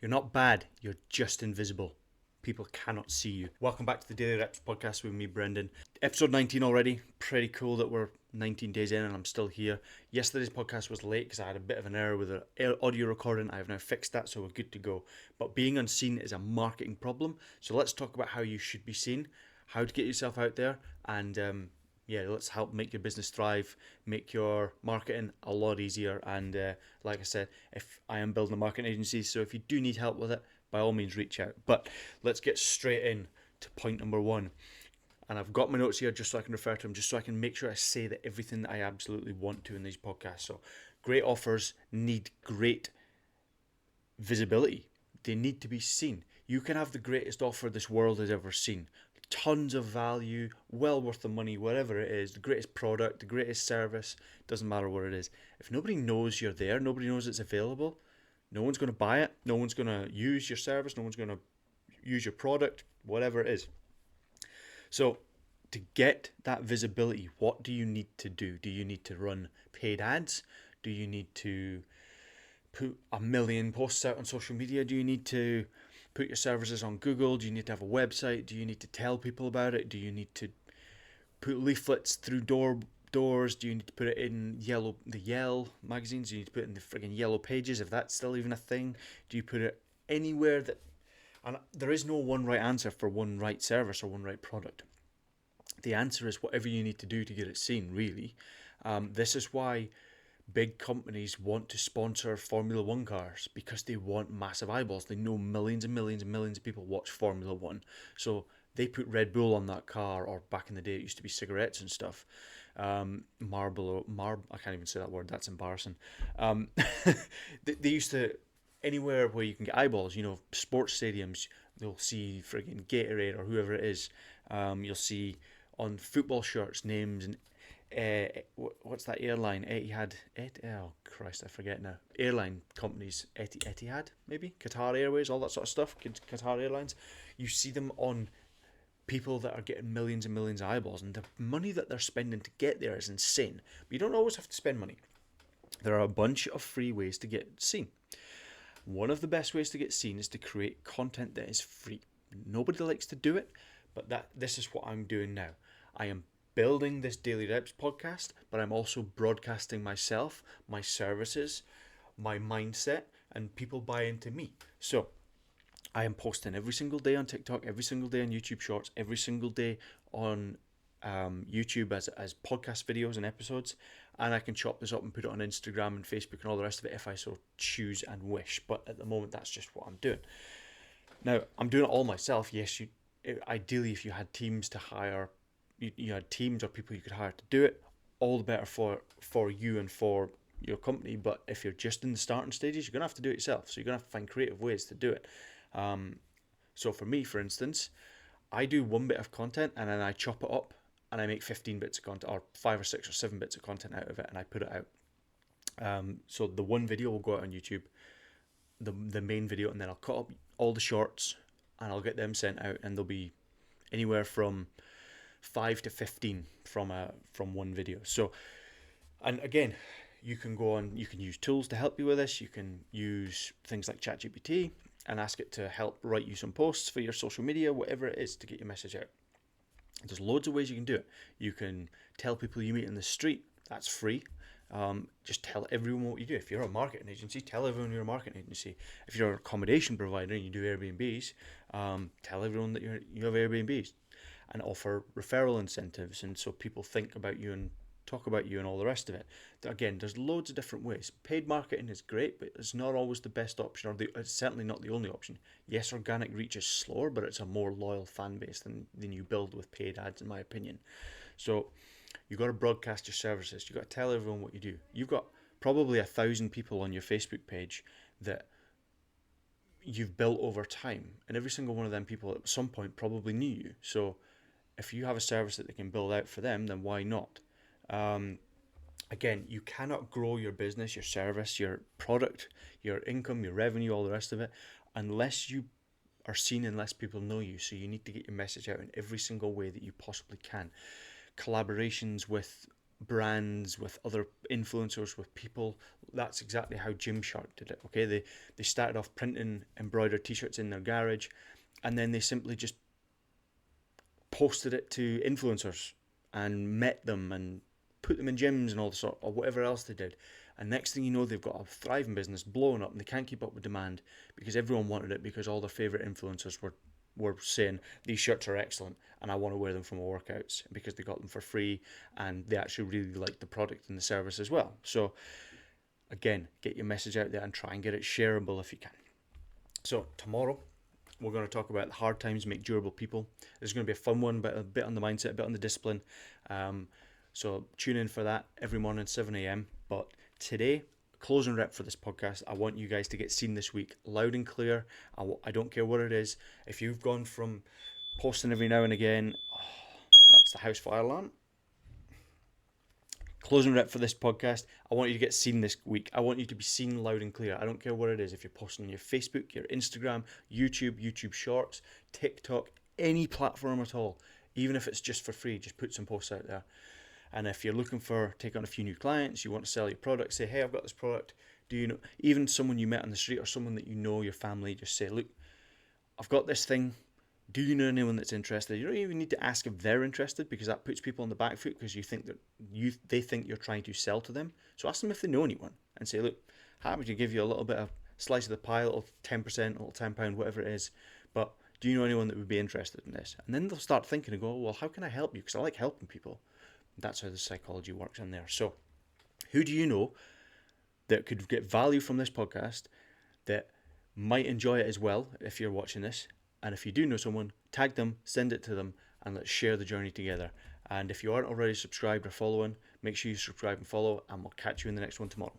You're not bad, you're just invisible. People cannot see you. Welcome back to the Daily Reps podcast with me, Brendan. Episode 19 already. Pretty cool that we're 19 days in and I'm still here. Yesterday's podcast was late because I had a bit of an error with the audio recording. I have now fixed that, so we're good to go. But being unseen is a marketing problem. So let's talk about how you should be seen, how to get yourself out there, and let's help make your business thrive, make your marketing a lot easier. And like I said, if I am building a marketing agency, so if you do need help with it, by all means reach out. But let's get straight in to point number one. And I've got my notes here just so I can refer to them, just so I can make sure I say that everything that I absolutely want to in these podcasts. So great offers need great visibility. They need to be seen. You can have the greatest offer this world has ever seen. Tons of value, well worth the money, whatever it is, the greatest product, the greatest service, doesn't matter what it is. If nobody knows you're there, nobody knows it's available, no one's going to buy it, no one's going to use your service, no one's going to use your product, whatever it is. So to get that visibility, what do you need to do? Do you need to run paid ads? Do you need to put a million posts out on social media? Do you need to put your services on Google? Do you need to have a website? Do you need to tell people about it? Do you need to put leaflets through doors? Do you need to put it in the Yell magazines? Do you need to put it in the friggin' Yellow Pages, if that's still even a thing? Do you put it anywhere that... And there is no one right answer for one right service or one right product. The answer is whatever you need to do to get it seen, really. This is why big companies want to sponsor Formula One cars, because they want massive eyeballs. They know millions and millions and millions of people watch Formula One. So they put Red Bull on that car, or back in the day it used to be cigarettes and stuff. I can't even say that word, that's embarrassing. They used to, anywhere where you can get eyeballs, sports stadiums, you'll see friggin' Gatorade or whoever it is. You'll see on football shirts names and what's that airline? Etihad. Oh Christ, I forget now. Airline companies, Etihad maybe, Qatar Airways, all that sort of stuff. Qatar Airlines. You see them on people that are getting millions and millions of eyeballs, and the money that they're spending to get there is insane. But you don't always have to spend money. There are a bunch of free ways to get seen. One of the best ways to get seen is to create content that is free. Nobody likes to do it, but this is what I'm doing now. I am building this Daily Reps podcast, but I'm also broadcasting myself, my services, my mindset, and people buy into me. So I am posting every single day on TikTok, every single day on YouTube Shorts, every single day on YouTube as podcast videos and episodes, and I can chop this up and put it on Instagram and Facebook and all the rest of it if I so choose and wish. But at the moment, that's just what I'm doing. Now, I'm doing it all myself. Yes, ideally, if you had teams to hire, you had teams or people you could hire to do it, all the better for you and for your company. But if you're just in the starting stages, you're going to have to do it yourself. So you're going to have to find creative ways to do it. So for me, for instance, I do one bit of content and then I chop it up and I make 15 bits of content, or 5 or 6 or 7 bits of content out of it, and I put it out. So the one video will go out on YouTube, the main video, and then I'll cut up all the shorts and I'll get them sent out, and they'll be anywhere from 5 to 15 from one video. So, and again, you can use tools to help you with this. You can use things like ChatGPT and ask it to help write you some posts for your social media, whatever it is, to get your message out. There's loads of ways you can do it. You can tell people you meet in the street. That's free. Just tell everyone what you do. If you're a marketing agency, tell everyone you're a marketing agency. If you're an accommodation provider and you do Airbnbs, tell everyone that you have Airbnbs, and offer referral incentives, and so people think about you and talk about you and all the rest of it. Again, there's loads of different ways. Paid marketing is great, but it's not always the best option, or it's certainly not the only option. Yes, organic reach is slower, but it's a more loyal fan base than you build with paid ads, in my opinion. So you've got to broadcast your services. You've got to tell everyone what you do. You've got probably 1,000 people on your Facebook page that you've built over time, and every single one of them people at some point probably knew you. So if you have a service that they can build out for them, then why not? Again, you cannot grow your business, your service, your product, your income, your revenue, all the rest of it, unless you are seen, unless people know you. So you need to get your message out in every single way that you possibly can. Collaborations with brands, with other influencers, with people. That's exactly how Gymshark did it. Okay, they started off printing embroidered t-shirts in their garage, and then they simply just posted it to influencers and met them and put them in gyms and all the sort, or whatever else they did. And next thing you know, they've got a thriving business blowing up, and they can't keep up with demand because everyone wanted it, because all their favorite influencers were saying these shirts are excellent and I want to wear them for my workouts, because they got them for free and they actually really like the product and the service as well. So again, get your message out there and try and get it shareable if you can. So tomorrow we're going to talk about hard times make durable people. It's going to be a fun one, but a bit on the mindset, a bit on the discipline. So tune in for that every morning, 7 a.m. But today, closing rep for this podcast, I want you guys to get seen this week loud and clear. I don't care what it is. If you've gone from posting every now and again, that's the house fire alarm. Closing rep for this podcast, I want you to get seen this week. I want you to be seen loud and clear. I don't care what it is. If you're posting on your Facebook, your Instagram, YouTube Shorts, TikTok, any platform at all, even if it's just for free, just put some posts out there. And if you're looking for take on a few new clients, you want to sell your product, say, hey, I've got this product. Do you know, even someone you met on the street or someone that you know, your family, just say, look, I've got this thing. Do you know anyone that's interested? You don't even need to ask if they're interested, because that puts people on the back foot, because you think that they think you're trying to sell to them. So ask them if they know anyone and say, look, happy to give you a little bit of slice of the pie, a little 10%, a little £10, whatever it is. But do you know anyone that would be interested in this? And then they'll start thinking and go, well, how can I help you? Because I like helping people. That's how the psychology works in there. So who do you know that could get value from this podcast, that might enjoy it as well if you're watching this? And if you do know someone, tag them, send it to them, and let's share the journey together. And if you aren't already subscribed or following, make sure you subscribe and follow, and we'll catch you in the next one tomorrow.